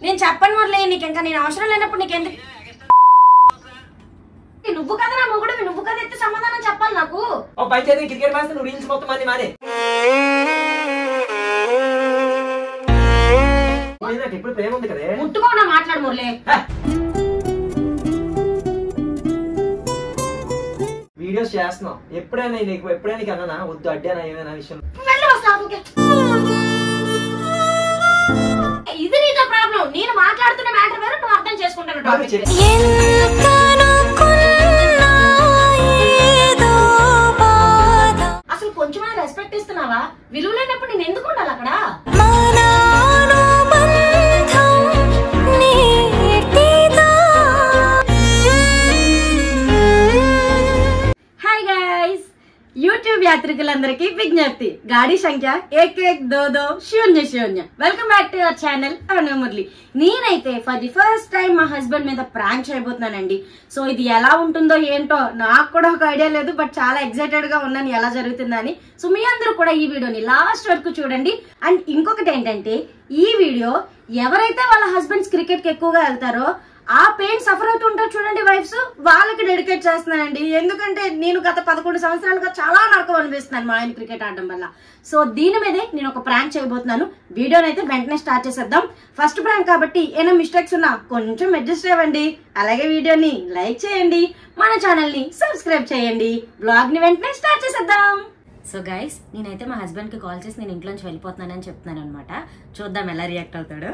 నేను చెప్పను మురళి, నీకు ఇంకా నేను అవసరం లేనప్పుడు నీకెందుకు? నువ్వు కదా నా మొగుడు, నువ్వు కదా ఎత్తి సమాధానం చెప్పాలి నాకు. క్రికెట్ మ్యాచ్ నువ్వు రీల్స్ మొత్తం అని మానే నాకు ఎప్పుడు ప్రేమ ఉంది కదా. ముట్టుకోనా మాట్లాడు మురళి. వీడియోస్ చేస్తున్నావు, ఎప్పుడైనా నీకు అన్నా వద్దు అడ్డానా ఏమైనా విషయం. ఇది నీతో ప్రాబ్లం. నేను మాట్లాడుతున్న మ్యాటర్ వేరు, నువ్వు అర్థం చేసుకుంటాను. అసలు కొంచెమైనా రెస్పెక్ట్ ఇస్తున్నావా? విలువ లేనప్పుడు నేను ఎందుకు ఉండాలి అక్కడ? యూట్యూబ్ యాత్రికులందరికీ విజ్ఞప్తి, గాడి సంఖ్య 112200. Welcome back to our channel Anu Murali. నేనైతే ఫర్ ది ఫస్ట్ టైం మా హస్బెండ్ మీద ప్రాంక్ చేయబోతున్నానండి. సో ఇది ఎలా ఉంటుందో ఏంటో నాకు కూడా ఒక ఐడియా లేదు, బట్ చాలా ఎక్సైటెడ్ గా ఉన్నాను ఎలా జరుగుతుందని. సో మీ అందరూ కూడా ఈ వీడియోని లాస్ట్ వరకు చూడండి. అండ్ ఇంకొకటి ఏంటంటే, ఈ వీడియో ఎవరైతే వాళ్ళ హస్బెండ్స్ క్రికెట్ కి ఎక్కువగా వెళ్తారో ఆ పెయిన్ సఫర్ అవుతూ ఉంటారు చూడండి వైఫ్స్, వాళ్ళకి డెడికేట్ చేస్తున్నానండి. ఎందుకంటే నేను గత 11 సంవత్సరాలుగా చాలా నరకం అనిపిస్తున్నాను మా ఆయన క్రికెట్ ఆడడం వల్ల. సో దీని మీదే నేను ఒక ప్రాంక్ చేయబోతున్నాను. వీడియోని అయితే వెంటనే స్టార్ట్ చేసేద్దాం. ఫస్ట్ ప్రాంక్ కాబట్టి ఏమైనా మిస్టేక్స్ ఉన్నా కొంచెం అడ్జస్ట్ అవ్వండి. అలాగే వీడియోని లైక్ చేయండి, మన ఛానల్ ని సబ్స్క్రైబ్ చేయండి. బ్లాగ్ ని వెంటనే స్టార్ట్ చేసేద్దాం. సో గైస్, నేనైతే మా హస్బెండ్ కి కాల్ చేసి నేను ఇంట్లోంచి వెళ్ళిపోతున్నానని చెప్తున్నాను అనమాట. చూద్దాం ఎలా రియాక్ట్ అవుతాడు.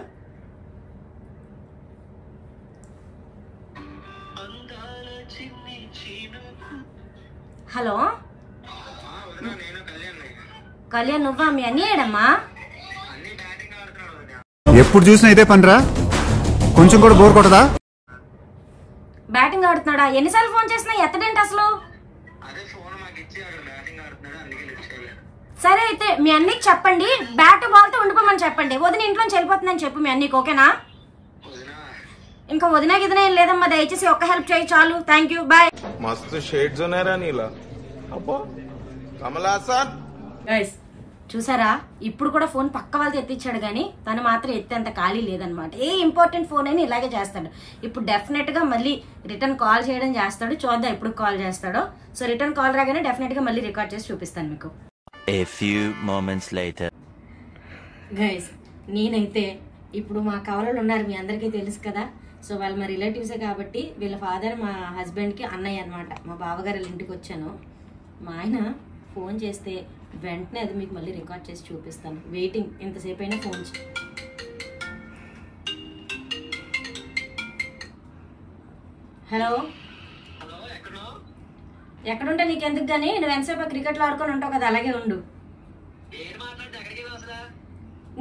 హలో కళ్యాణ్, నువ్వా? మీ అన్నీ ఏడమ్మా? ఎప్పుడు చూసినా ఇదే పనిరా, కొంచెం కూడా బోర్ కొట్టదా? బ్యాటింగ్ ఆడుతున్నాడా? ఎన్నిసార్లు ఫోన్ చేసినా ఎత్తడేంటి అసలు? సరే అయితే మీ అన్నీకి చెప్పండి, బ్యాట్ బాల్ తో ఉండిపోమని చెప్పండి. వదిన ఇంట్లోంచి వెళ్ళిపోతుందని చెప్పు మీ అన్నీకి, ఓకేనా? ఇంకా వదినా గిదిన ఏం లేదమ్మా, దయచేసి ఒక్క హెల్ప్ చేయి చాలు. Thank you, bye. మస్తు షేడ్స్ ఉన్నారా నీలా? అబ్బో కమలాసన్. గైస్ చూసారా, ఇప్పుడు కూడా ఫోన్ పక్క వాళ్ళతో ఎత్తిచ్చాడు, కానీ తను మాత్రం ఎత్తేంత ఖాళీ లేదనమాట. ఏ ఇంపార్టెంట్ ఫోన్ అయినా ఇలాగే చేస్తాడు. ఇప్పుడు డెఫినెట్ గా మళ్ళీ రిటర్న్ కాల్ చేయడం చేస్తాడు. చూద్దాం ఎప్పుడు కాల్ చేస్తాడో. సో రిటర్న్ కాల్ రాగానే డెఫినెట్ గా మళ్ళీ రికార్డ్ చేసి చూపిస్తాను మీకు. A few moments later. Guys నేనైతే ఇప్పుడు మా కవలలు ఉన్నారు, మీ అందరికీ తెలుసు కదా. సో వాళ్ళు మా రిలేటివ్సే కాబట్టి వీళ్ళ ఫాదర్ మా హస్బెండ్కి అన్నయ్య అనమాట. మా బావగారు వాళ్ళ ఇంటికి వచ్చాను. మా ఆయన ఫోన్ చేస్తే వెంటనే అది మీకు మళ్ళీ రికార్డ్ చేసి చూపిస్తాను. వెయిటింగ్, ఎంతసేపు అయినా ఫోన్. హలో, ఎక్కడుంటే నీకు ఎందుకు కానీ, నువ్వు ఎంతసేపు క్రికెట్లో ఆడుకొని ఉంటావు కదా, అలాగే ఉండు.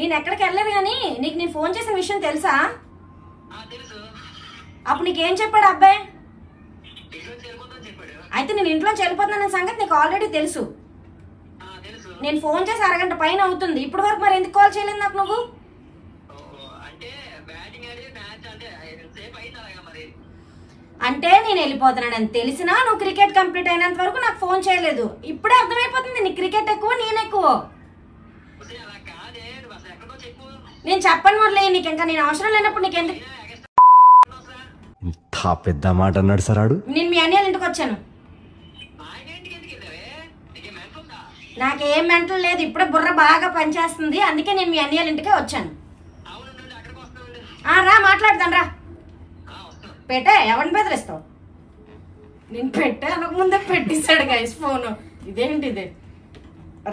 నేను ఎక్కడికి వెళ్ళలేదు, కానీ నీకు నేను ఫోన్ చేసిన విషయం తెలుసా? అప్పుడు నీకేం చెప్పాడు అబ్బాయి? అయితే నేను ఇంట్లోంచి వెళ్ళిపోతున్నాను సంగతి నీకు ఆల్రెడీ తెలుసు. నేను ఫోన్ చేసి అరగంట పైన అవుతుంది, ఇప్పటి వరకు మరి ఎందుకు కాల్ చేయలేదు నాకు నువ్వు? అంటే నేను వెళ్ళిపోతున్నానని తెలిసినా నువ్వు క్రికెట్ కంప్లీట్ అయినంత వరకు నాకు ఫోన్ చేయలేదు. ఇప్పుడే అర్థమైపోతుంది నీ క్రికెట్ ఎక్కువ నేను ఎక్కువ. నేను చెప్పను మురళి, నీకు ఇంకా నేను అవసరం లేనప్పుడు నీకెందుకు? పెద్ద మాట అన్నాడు సరాడు. నేను మీ అన్నయ్య ఇంటికి వచ్చాను. నాకేం మెంటల్ లేదు, ఇప్పుడే బుర్ర బాగా పనిచేస్తుంది, అందుకే నేను మీ అన్నయ్య ఇంటికే వచ్చాను. రా మాట్లాడతాను, రా. పెట్టే, ఎవరిని బెదిరిస్తావు? నేను పెట్టే అనక ముందే పెట్టిస్తాడు గైస్ ఫోను. ఇదేంటిది?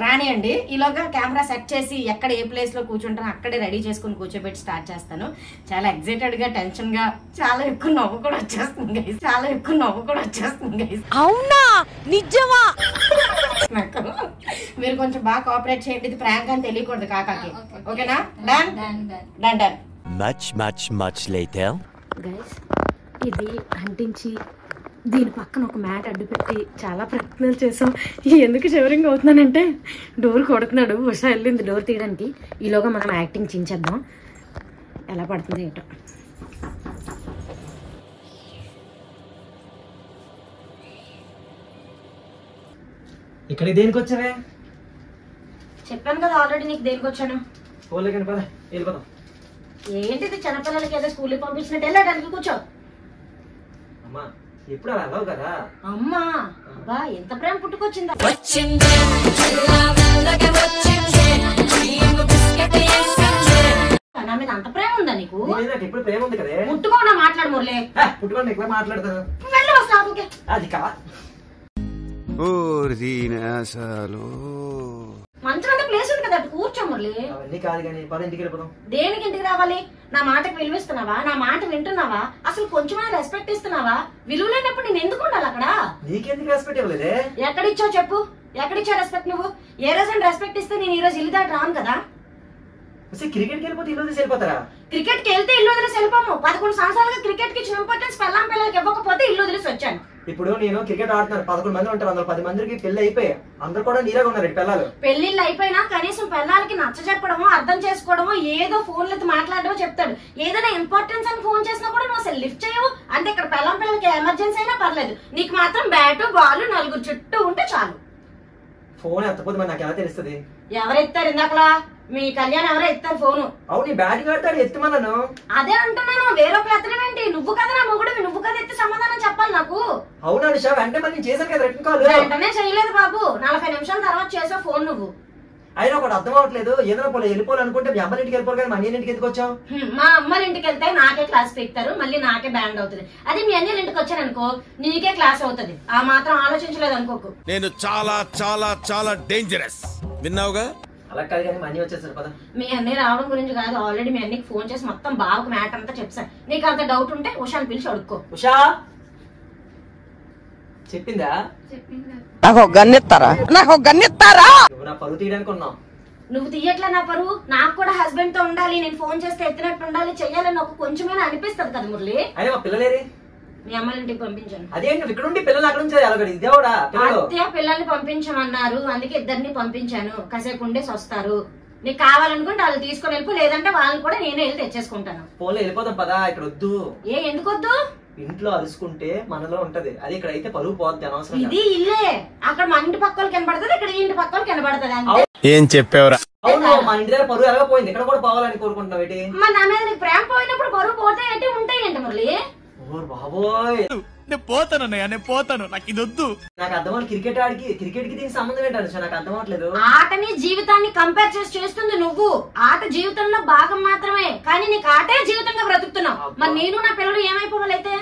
రానియండి, ఈలోగా కెమెరా సెట్ చేసి ఎక్కడ ఏ ప్లేస్ లో కూర్చుంటానో అక్కడే రెడీ చేసుకుని కూర్చోబెట్టి స్టార్ట్ చేస్తాను. చాలా ఎక్సైటెడ్ గా, టెన్షన్ గా, చాలా ఎక్కువ నవ్వు కూడా వచ్చేస్తుంది గైస్. చాలా ఎక్కువ నవ్వు కూడా వచ్చేస్తుంది గైస్. అవునా, నిజమా? నాకు మీరు కొంచెం బాగా కోఆపరేట్ చేయండి. ఇది ప్రాంక్ అని తెలియకూడదు కాకాకి, ఓకేనా? Done done done. Much later. Guys ఇది అంటించి దీని పక్కన ఒక మ్యాట్ అడ్డు పెట్టి చాలా ప్రయత్నాలు చేసాం. ఎందుకు షివరింగ్ అవుతున్నానంటే డోర్ కొడుతున్నాడు, ఉషా వెళ్ళింది డోర్ తీయడానికి. ఈలోగా మనం యాక్టింగ్ చించేద్దాం, ఎలా పడుతుంది ఏంటో. ఇక్కడ దేనికి వచ్చావే? చెప్పాను కదా ఆల్రెడీ నీకు దేనికి వచ్చాను. వెళ్ళిపోదాం. ఏంటిది చిన్నపిల్లలకి ఏదో స్కూల్కి పంపించినట్టు వెళ్ళడానికి కూర్చో. అమ్మా ఎప్పుడు అలా అన్నావు కదా. అమ్మా అబ్బా ఎంత ప్రేమ పుట్టుకొచ్చిందా. నా మీద అంత ప్రేమ ఉందా నీకు? ఎప్పుడు ప్రేమ ఉంది కదా. ముట్టుకోకుండా మాట్లాడు మురళి. పుట్టుకోండి ఎట్లా మాట్లాడతాను. వెళ్ళి వస్తా. అది కా మంచం అంతా ప్లేస్ ఉంది కదా, అటు కూర్చో మురళి. అవన్నీ కాదు కానీ పద ఇంటికి వెళ్ళిపోదాం. దేనికి ఇంటికి రావాలి? నా మాటకు విలువిస్తున్నావా? నా మాట వింటున్నావా? అసలు కొంచెమైనా రెస్పెక్ట్ ఇస్తున్నావా? విలువ లేనప్పుడు నేను ఎందుకు ఉండాలి అక్కడ? నీకెందుకు రెస్పెక్ట్ ఇవ్వలేదే? ఎక్కడిచ్చావు చెప్పు, ఎక్కడిచ్చా రెస్పెక్ట్? నువ్వు ఏ రోజు రెస్పెక్ట్ ఇస్తే నేను ఈ రోజు ఇల్లు దాటి రాను కదా. క్రికెట్ కి వెళ్ళిపోతే ఇల్లు వదిలేసి వెళ్ళిపోతారా? క్రికెట్ కి వెళ్తే ఇల్లు వదిలేసి వెళ్ళిపోము. 11 సంవత్సరాలుగా క్రికెట్ కి ఇచ్చిన ఇంపార్టెన్స్ పెళ్ళాం పిల్లలకి ఇవ్వకపోతే ఇల్లు వదిలేసి వచ్చాను. ఇప్పుడు నేను క్రికెట్ ఆడుతున్నాను, 11 మంది ఉంటారు, అందులో 10 మందికి పెళ్లి అయిపోయి అందరు కూడా నీలాగా ఉన్నారు పిల్లలు. పెళ్లిళ్ళు అయిపోయినా కనీసం పిల్లలకి నచ్చ చెప్పడమో అర్థం చేసుకోవడమో ఏదో ఫోన్లతో మాట్లాడమో చెప్తాడు. ఏదైనా ఇంపార్టెన్స్ అని ఫోన్ చేసినా కూడా నువ్వు అసలు లిఫ్ట్ చేయవు. అంటే ఇక్కడ పెళ్ళం పిల్లలకి ఎమర్జెన్సీ అయినా పర్లేదు, నీకు మాత్రం బ్యాటు బాల్ 4 చుట్టూ ఉంటే చాలు. ఫోన్ ఎత్తపోతే మరి నాకు ఎలా తెలుస్తుంది? ఎవరెత్తారు ఇందాకలా? మీ కళ్యాణ్ ఎవరో ఎత్తారు ఫోను. అవును, నీ బ్యాటింగ్ ఆడతాడు ఎత్తుమన్నాను. అదే అంటున్నాను, వేరొకరు ఎత్తడం ఏంటి? నువ్వు కదా నా మొగుడు, నువ్వు కదా ఎత్తి సమాధానం చెప్పాలి నాకు. అవునా నిషా, వెంటనే మరి నేను చేశాను కదా రిటర్న్ కాల్. వెంటనే చేయలేదు బాబు, 40 నిమిషాల తర్వాత చేసావు ఫోన్ నువ్వు. అయినా ఒకటి అర్థం అవ్వట్లేదు, ఏదైనా పోలే వెళ్ళిపోవాలనుకుంటే మీ అమ్మ ఇంటికి వెళ్ళిపోరు కానీ మా అన్నయ్య ఇంటికి ఎందుకు వచ్చావు? మా అమ్మల ఇంటికి వెళ్తే నాకే క్లాస్ పెడతారు, మళ్ళీ నాకే బ్యాండ్ అవుతుంది. అదే మీ అన్నయ్య ఇంటికి వచ్చాననుకో నీకే క్లాస్ అవుతుంది. ఆ మాత్రం ఆలోచించలేదు అనుకోకు. నేను చాలా చాలా చాలా డేంజరస్, విన్నావుగా? అలా కాదు కానీ మా అన్నయ్య వచ్చేసారు పద. మీ అన్నయ్య రావడం గురించి కాదు, ఆల్రెడీ మీ అన్నయ్యకి ఫోన్ చేసి మొత్తం బావకు మ్యాటర్ అంతా చెప్పాను. నీకు అంత డౌట్ ఉంటే ఉషాని పిలిచి అడుక్కో. ఉషా చెప్పిందా? నాకు గన్నిస్తారా? నువ్వు నా పరువు తీయడానికి ఉన్నావు. నువ్వు తీయట్లే నా పరువు. నాకు కూడా హస్బెండ్ తో ఉండాలి, నేను ఫోన్ చేస్తే ఎత్తినట్టు ఉండాలి, చెయ్యాలని ఒక కొంచెమైనా అనిపిస్తుంది కదా మురళి. అయినా మా పిల్లలేరి? మీ అమ్మాయిల ఇంటికి పంపించాను. అదేంటి నువ్వు ఇక్కడ ఉండి పిల్లలు అక్కడ నుంచి ఎలా దేవుడా? అత్తయ్య పిల్లల్ని పంపించమన్నారు, అందుకే ఇద్దరిని పంపించాను. కాసేపు ఉండేసి వస్తారు. నీకు కావాలనుకుంటే వాళ్ళు తీసుకొని వెళ్ళిపో, లేదంటే వాళ్ళని కూడా నేనే వెళ్ళి తెచ్చేసుకుంటాను. ఫోన్లో వెళ్ళిపోదాం పదా, ఇక్కడ వద్దు. ఎందుకు వద్దు? ఇంట్లో అరుచుకుంటే మనలో ఉంటది, అది ఇక్కడ అయితే పరువు పోద్ది అనవసరం. ఇది ఇల్లే, అక్కడ మన ఇంటి పక్కలు కనబడుతుంది, ఇక్కడ ఈ ఇంటి పక్కలు కనబడుతుంది అంతే. ఏం చెప్పావురా? అవును, మా ఇంటి దగ్గర పరువు ఎలాగ పోయింది, ఇక్కడ కూడా పోవాలని కోరుకుంటున్నావు ఏంటి? మరి నా మీద నీకు ప్రేమ పోయినప్పుడు పరువు పోతే ఏంటి ఉంటాయి ఏంటి మురళి? బాబోయ్ నేను పోతాను, నాకు ఇది వద్దు. నాకు అర్థమవుతుంది, క్రికెట్ కి దీనికి సంబంధం ఏంటంటే నాకు అర్థం అవట్లేదు. ఆటని జీవితాన్ని కంపేర్ చేసి చేస్తుంది నువ్వు. ఆట జీవితంలో భాగం మాత్రమే, కానీ నీకు ఆటే జీవితంగా బ్రతుకుతున్నావు. మరి నేను నా పిల్లలు ఏమైపోవాలైతే?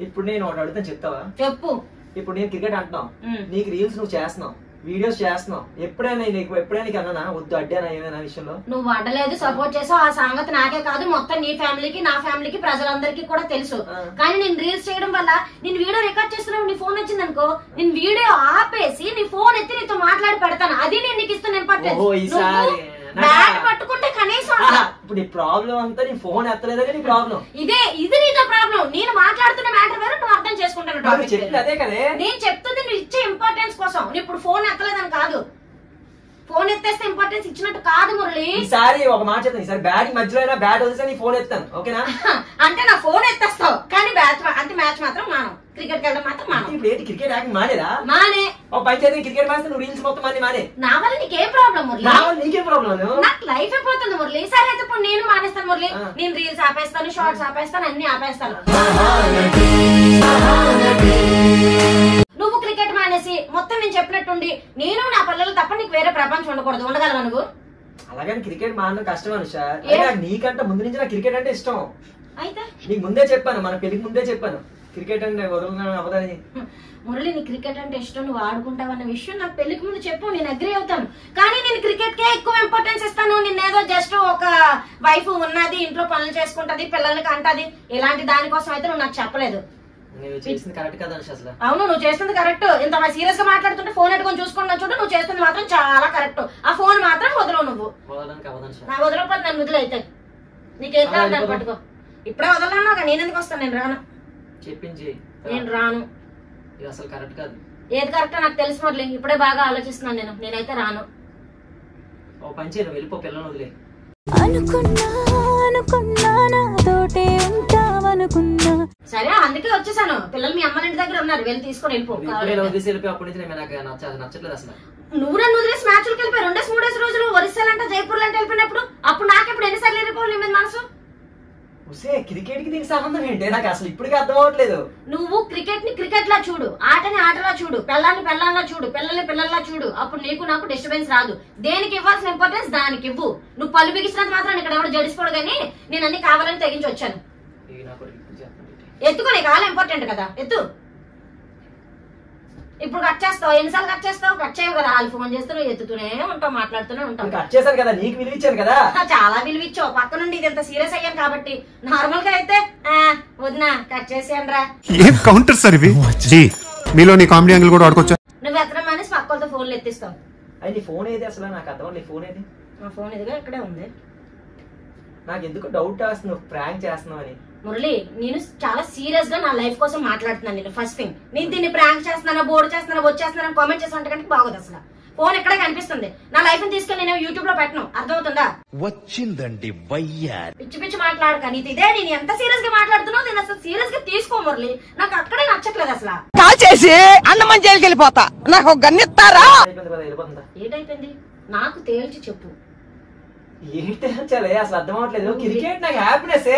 ఇప్పుడు నేను ఒకటి అడుగుతాను, చెప్తావా? చెప్పు. ఇప్పుడు నేను క్రికెట్ అంటున్నావు, నీకు రీల్స్ నువ్వు చేస్తున్నావు, వీడియోస్ చేస్తున్నావు, ఎప్పుడైనా నీకు అన్నా వద్దు అడ్డానా ఏమైనా విషయంలో? నువ్వు అడ్డలేదు, సపోర్ట్ చేసావు. ఆ సంగతి నాకే కాదు, మొత్తం నీ ఫ్యామిలీకి నా ఫ్యామిలీకి ప్రజలందరికీ కూడా తెలుసు. కానీ నేను రీల్స్ చేయడం వల్ల నేను వీడియో రికార్డ్ చేస్తున్నావు, నీ ఫోన్ వచ్చింది అనుకో, నేను వీడియో ఆపేసి నీ ఫోన్ ఎత్తి నీతో మాట్లాడి పెడతాను. అది నేను నీకు ఇస్తున్న ఇంపార్టెన్స్. బ్యాట్ పట్టుకుంటే కనీసం ఇప్పుడు నీ ప్రాబ్లం అంతా నీ ఫోన్ ఎత్తలేదని నీ ప్రాబ్లం. ఇది నీతో ప్రాబ్లం. నేను మాట్లాడుతున్న మ్యాటర్ వేరు, నువ్వు అర్థం చేసుకుంటాను. అదే కదే నేను చెప్తుంది నువ్వు ఇచ్చే ఇంపార్టెన్స్ కోసం. నువ్వు ఇప్పుడు ఫోన్ ఎత్తలేదని కాదు, ఫోన్ ఎత్తేస్తే ఇంపార్టెన్స్ ఇచ్చినట్టు కాదు మురళి. ఈసారి ఒక మాట చెప్తాను, ఈసారి బ్యాటింగ్ మధ్యలో అయినా బ్యాట్ వదిలేసి నీ ఫోన్ ఎత్తాను, ఓకేనా? అంటే నా ఫోన్ ఎత్తేస్తావు కానీ మ్యాచ్ మాత్రం మానం, క్రికెట్ వెళ్ళడం మాత్రం మానం. ఇప్పుడు ఏంటి క్రికెట్ యాక్టింగ్ మానేదా? మానే. ఒక పంచాయతీ క్రికెట్ మ్యాచ్ నువ్వు రీల్స్ మొత్తం మానే. నా వల్ల నీకేం ప్రాబ్లం మురళి? నా వల్ల నీకేం ప్రాబ్లం? నాకు లైఫ్ అయిపోతుంది మురళి. సరే అయితే ఇప్పుడు నేను మానేస్తాను మురళి. నేను రీల్స్ ఆపేస్తాను, షార్ట్స్ ఆపేస్తాను, అన్ని ఆపేస్తాను. నువ్వు క్రికెట్ మానేసి మొత్తం నేను చెప్పినట్టుండి నేను నా పిల్లలు తప్ప నీకు వేరే ప్రపంచం ఉండకూడదు. ఉండగలవా నువ్వు? అలాగని క్రికెట్ మానడం కష్టం అనుషా. నీకంటే ముందు నుంచి నాకు క్రికెట్ అంటే ఇష్టం. అయితే నీకు ముందే చెప్పాను, మన పెళ్లికి ముందే చెప్పాను క్రికెట్ అంటే వదలడం అవదని. మురళి నీ క్రికెట్ అంటే ఇష్టం, నువ్వు ఆడుకుంటావన్న విషయం నాకు పెళ్లికి ముందు చెప్పు, నేను అగ్రీ అవుతాను. కానీ నేను క్రికెట్ కే ఎక్కువ ఇంపార్టెన్స్ ఇస్తాను. నిన్నేదో జస్ట్ ఒక వైఫ్ ఉన్నది, ఇంట్లో పనులు చేసుకుంటది, పిల్లలకి అంటది, ఇలాంటి దానికోసం అయితే నువ్వు నాకు చెప్పలేదు. చేసింది కరెక్ట్ కదా అసలు? అవును, నువ్వు చేస్తుంది కరెక్ట్. ఇంత సీరియస్ గా మాట్లాడుతుంటే ఫోన్ ఎట్టుకొని చూసుకున్నా చూడు, నువ్వు చేస్తుంది మాత్రం చాలా కరెక్ట్. ఆ ఫోన్ మాత్రం వదలవు నువ్వు. నా వదలకపోతే నన్ను వదిలైతే నీకేం కావాలి దాన్ని పట్టుకో. ఇప్పుడే వదలన్నా, నేను ఎందుకు వస్తాను? నేను రాను, చెప్పించి నేను రాను. అసలు కరెక్ట్ కాదు. ఏది కరెక్టో నాకు తెలుసు మురళి, ఇప్పుడే బాగా ఆలోచిస్తున్నాను. నేనైతే రాను. ఓ పని చేయి, వెళ్ళిపో, పిల్లలు వదిలే. సరే అందుకే వచ్చేసాను. పిల్లలు మీ అమ్మ ఇంటి దగ్గర ఉన్నారు, వెళ్ళి తీసుకొని వెళ్ళిపో. అప్పటి నుంచి నాకు నచ్చట్లేదు అసలు. నువ్వు నన్ను వదిలేసి మ్యాచ్లకు వెళ్ళిపోయి 2-3 రోజులు ఒరిస్సాలంటే జైపూర్ లాంటి వెళ్ళిపోయినప్పుడు అప్పుడు నాకెప్పుడు ఎన్నిసార్లు వెళ్ళిపోవాలి నీ మీద మనసు? క్రికెట్ కి దీనికి సంబంధం ఏంటి? నాకు అసలు ఇప్పటికీ అర్థం అవ్వట్లేదు. నువ్వు క్రికెట్ ని క్రికెట్ లా చూడు, ఆటని ఆటలా చూడు, పిల్లల్ని పిల్లల్లా చూడు, పిల్లల్ని పిల్లల్లా చూడు. అప్పుడు నీకు నాకు డిస్టర్బెన్స్ రాదు. దేనికి ఇవ్వాల్సిన ఇంపార్టెన్స్ దానికి ఇవ్వు. నువ్వు పళ్ళు బిగిస్తున్నంత మాత్రం ఇక్కడ ఎవరు జడిసిపోడు కానీ నేను అన్ని కావాలని తెగించి వచ్చాను. ఎత్తుకో, నీకు కావాలి ఇంపార్టెంట్ కదా, ఎత్తు. ఇప్పుడు కట్ చేస్తావు, ఎన్నిసార్లు కట్ చేస్తావు? కట్ చేయవు కదా, వాళ్ళు ఫోన్ చేస్తావు, ఎత్తుతూనే ఉంటావు, మాట్లాడుతూనే ఉంటావు. కట్ చేశాను కదా, నీకు విలువిచ్చాను కదా. చాలా విలువిచ్చావు. పక్క నుండి ఇది ఎంత సీరియస్ అయ్యాను కాబట్టి. నార్మల్ గా అయితే వదినా కట్ చేసేయండి రా. ఏం కౌంటర్ సార్ ఇవి? మీలో నీ కామెడీ యాంగిల్ కూడా వాడుకోవచ్చా? నువ్వు ఎత్తడం మానేసి పక్క వాళ్ళతో ఫోన్లు ఎత్తిస్తావు. అది నీ ఫోన్ ఏది అసలు? నాకు అర్థం. నీ ఫోన్ ఏది? నా ఫోన్ ఇదిగా ఇక్కడే ఉంది. నాకు ఎందుకు డౌట్ వస్తుంది, ప్రాంక్ చేస్తున్నావు అని. మురళి, నేను చాలా సీరియస్ గా నా లైఫ్ కోసం మాట్లాడుతున్నాను. నేను ఫస్ట్ థింగ్, నేను దీన్ని ప్రాంక్ చేస్తున్నానా, బోర్డు చేస్తున్నానా, వచ్చేస్తున్నాను కామెంట్ చేస్తా అంటే బాగోదు. అసలు ఫోన్ ఎక్కడే కనిపిస్తుంది. నా లైఫ్ ని తీసుకెళ్ళి నేను యూట్యూబ్ లో పెట్టను, అర్థమవుతుందా? వచ్చిందండి వయ్యార్. పిచ్చి పిచ్చి మాట్లాడక. నీది ఇదే, నేను ఎంత సీరియస్ గా మాట్లాడుతున్నావు నేను అసలు సీరియస్ గా తీసుకో మురళి. నాకు అక్కడే నచ్చట్లేదు అసలు. కాల్ చేసి అన్నమని జైలుకి వెళ్ళిపోతా, నాకు గన్నిస్తారా? ఏటైపోయింది నాకు తేల్చి చెప్పు. ఏంటి తేల్చాలి? అసలు అర్థం అవ్వట్లేదు. క్రికెట్ నాకు హ్యాపీనెస్.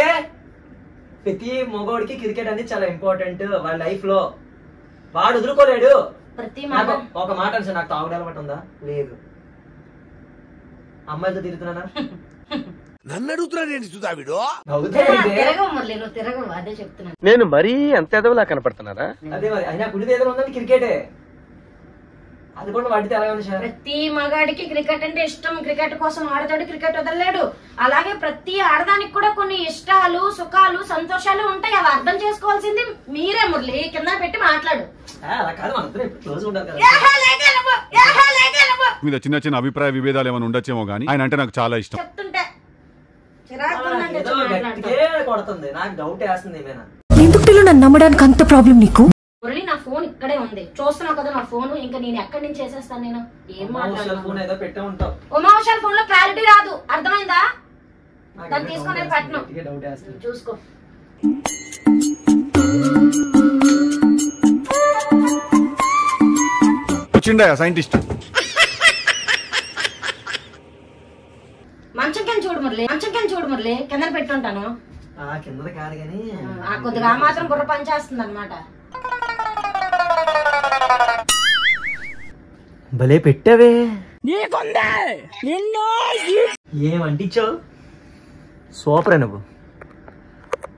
ప్రతి మగవాడికి క్రికెట్ అనేది చాలా ఇంపార్టెంట్ వాళ్ళ లైఫ్ లో. వాడు వదులుకోలేడు. ప్రతి ఒక మాట అంటే నాకు తాగుడు అలవాటు ఉందా? లేదు. అమ్మాయిలతో తిరుగుతున్నానా? నన్ను అడుగుతున్నాడు చూదావిడు. తిరగవు మురళి, నువ్వు తిరగవు, అదే చెప్తున్నాను. నేను మరీ అంత ఎదవలా కనపడుతున్నారా? అదే మరి. అయినా గుడి ఏదో ఉందండి క్రికెటే. అది కూడా వాడితే ఎలా ఉంది సార్? ప్రతి మగాడికి క్రికెట్ అంటే ఇష్టం. క్రికెట్ కోసం ఆడతాడు, క్రికెట్ వదలలేడు. అలాగే ప్రతి ఆడదానికి కూడా కొన్ని ఇష్టాలు, సుఖాలు, సంతోషాలు ఉంటాయి. అవి అర్థం చేసుకోవాల్సింది మీరే మురళి. కింద పెట్టి మాట్లాడు. అలా కాదు, మన క్లోజ్ ఉండాలి కదా. మీద చిన్న చిన్న అభిప్రాయ విభేదాలు ఏమైనా ఉండొచ్చేమో కానీ ఆయన అంటే నాకు చాలా ఇష్టం. చెప్తుంటే చిరాకు ఉందంటే ఏదో గట్టిగే కొడుతుంది. నాకు డౌట్ వేస్తుంది ఏమైనా. ఎందుకు నన్ను నమ్మడానికి అంత ప్రాబ్లం నీకు? మురళి, నా ఫోన్ ఇక్కడే ఉంది, చూస్తున్నావు కదా నా ఫోన్. ఇంకా నేను ఎక్కడి నుంచి చేసేస్తాను? నేను ఏం ఫోన్ ఏదో పెట్టే ఉంటావు. ఉమావశాల ఫోన్ లో క్లారిటీ రాదు, అర్థమైందా? దాన్ని తీసుకొని పెట్టను, డౌట్ వేస్తుంది. చూసుకో. వచ్చిండా సైంటిస్ట్? మంచం కింద చూడు మురళి, మంచం కింద చూడు మురళి, కింద పెట్టుంటాను. కింద కాదు కానీ కొద్దిగా మాత్రం బుర్ర పనిచేస్తుంది అనమాట. భలే పెట్టావే. ఏమంటించావు? సూపర్ నువ్వు.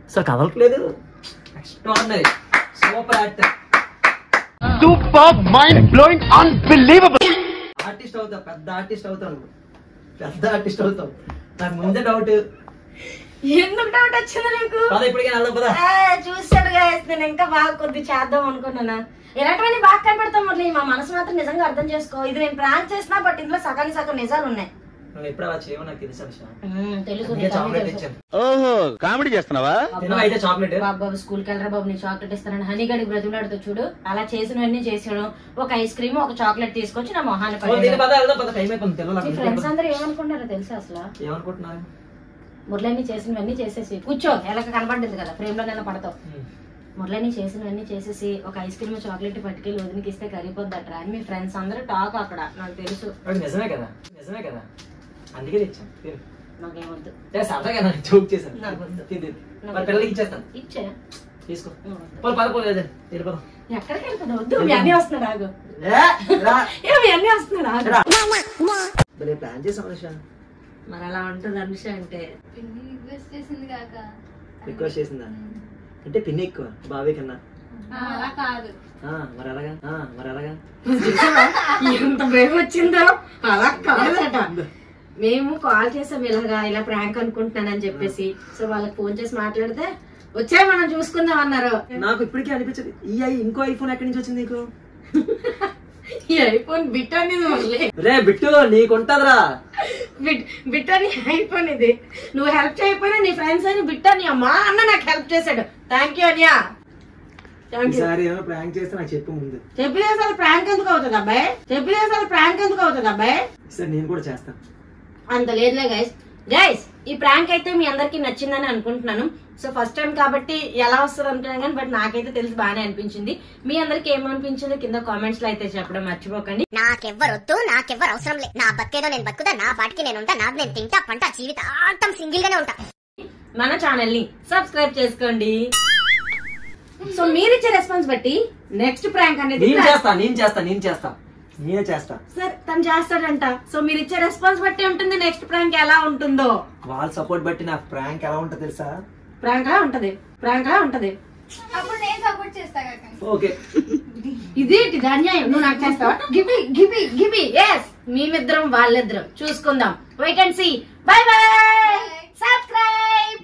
అసలు కదలట్లేదు. Extraordinary. Super actor. Super mind blowing unbelievable. Artist అవుతావు, పెద్ద ఆర్టిస్ట్ అవుతావు నువ్వు. పెద్ద ఆర్టిస్ట్ అవుతావు. నాకు ముందే డౌట్. ఎందుకు డౌట్ వచ్చింది నీకు? ఇప్పటికే చూసాడు నేను ఇంకా బాగా కొద్ది చేద్దాం అనుకున్నానా. ఇలాంటివన్నీ బాగా కనపెడతాం మురళి. మా మనసు మాత్రం నిజంగా అర్థం చేసుకో. ఇది నేను ప్రాంక్ చేసినా, బట్ ఇందులో సగానికి సగం నిజాలు ఉన్నాయి. నువ్వు ఎప్పుడు అలా చేయవు నాకు తెలుసు. తెలుసు. ఓహో, కామెడీ చేస్తున్నావా? అయితే చాక్లెట్. బాబు స్కూల్కి వెళ్ళరా బాబు, నీ చాక్లెట్ ఇస్తానని హనీగడికి బ్రతులాడుతూ చూడు. అలా చేసినవన్నీ చేసాడు. ఒక ఐస్ క్రీమ్, ఒక చాక్లెట్ తీసుకొచ్చి నా మొహాన్ని ఫ్రెండ్స్ అందరూ ఏమనుకుంటారో తెలుసా అసలు? ఏమనుకుంటున్నారు? మురళి చేసినవన్నీ చేసేసి కూర్చో, ఎలా కనపడ్డది కదా ఫ్రేమ్ లో పడతావు. మురళి చేసినవన్నీ చేసేసి ఒక ఐస్ క్రీమ్, చాక్లెట్ పట్టుకెళ్ళి వదిలికి ఇస్తే కరిగిపోద్దట్రా అని మీ ఫ్రెండ్స్ అందరూ టాక్ అక్కడ. నాకు తెలుసు. నిజమే కదా, నిజమే కదా, అందుకే తెచ్చాను. నాకేమొద్దు. సరదాగా జోక్ చేశాను. పిల్లలకి ఇచ్చేస్తాను. ఇచ్చే తీసుకో. పదపోలేదు వెళ్ళిపోదాం. ఎక్కడికి వెళ్తాను? వద్దు, మీ అన్నీ వస్తున్నాడు ఆగు. మీ అన్నీ వస్తున్నాడు ఆగు. ప్లాన్ చేసాం అనుష. మరి అలా ఉంటుంది అనుష అంటే. రిక్వెస్ట్ చేసిందా? అంటే పిన్ని ఎక్కువ బావే కన్నా. మరి అలాగా, మరి అలాగా ఎంత భయం వచ్చిందో. అలా కాదట. మేము కాల్ చేసాం ఇలా ప్రాంక్ అనుకుంటున్నానని చెప్పేసి. సో వాళ్ళకి ఫోన్ చేసి మాట్లాడితే వచ్చే మనం చూసుకుందాం అన్నారు. నాకు ఇప్పటికీ అనిపించదు ఇంకో ఐఫోన్ ఎక్కడి నుంచి వచ్చింది నీకు? ఈ ఐఫోన్ బిట్ అనేది రే బిట్టు నీకుంటదిరా. బిట్ అని ఐఫోన్ ఇది. నువ్వు హెల్ప్ చేయకపోయినా నీ ఫ్రెండ్స్ అని బిట్ అని మా అన్న నాకు హెల్ప్ చేశాడు. థ్యాంక్ యూ అనియా. ప్రాంక్ చేస్తే నాకు చెప్పు ముందు. చెప్పలేసారి ప్రాంక్ ఎందుకు అవుతుంది అబ్బాయి? చెప్పలేసారి ప్రాంక్ ఎందుకు అవుతుంది అబ్బాయి? సరే నేను కూడా చేస్తాను. అంత లేదులే గైస్. ఈ ప్రాంక్ అయితే మీ అందరికి నచ్చిందని అనుకుంటున్నాను. సో ఫస్ట్ టైం కాబట్టి ఎలా వస్తుంది అనుకున్నాను కానీ బట్ నాకైతే తెలిసి బాగానే అనిపించింది. మీ అందరికి ఏమనిపించిందో కింద కామెంట్స్ లో అయితే చెప్పడం మర్చిపోకండి. నాకెవ్వరొద్దు, నాకెవ్వరు అవసరం లేదు. నా బతికేదో నేను బతుకుతా, నా పాటికి నేను ఉంటా, నాది నేను తింటా, పంట, జీవితాంతం సింగిల్ గానే ఉంటా. మన ఛానల్ ని సబ్స్క్రైబ్ చేసుకోండి. సో మీరిచ్చే రెస్పాన్స్ బట్టి నెక్స్ట్ ప్రాంక్ అనేది నేను చేస్తా సార్ తను చేస్తాడంట. సో మీరు ఇచ్చే రెస్పాన్స్ బట్టి ఉంటుంది నెక్స్ట్ ప్రాంక్ ఎలా ఉంటుందో. వాళ్ళ సపోర్ట్ బట్టి నాకు ప్రాంక్ ఎలా ఉంటది తెలుసా? ప్రాంక్ లా ఉంటది. అప్పుడు నేను సపోర్ట్ చేస్తా కాక. ఓకే ఇది అన్యాయం. నువ్వు నాకు చేస్తావా? గివి ఎస్. మేమిద్దరం వాళ్ళిద్దరం చూసుకుందాం. Wait and see. Bye bye. Subscribe.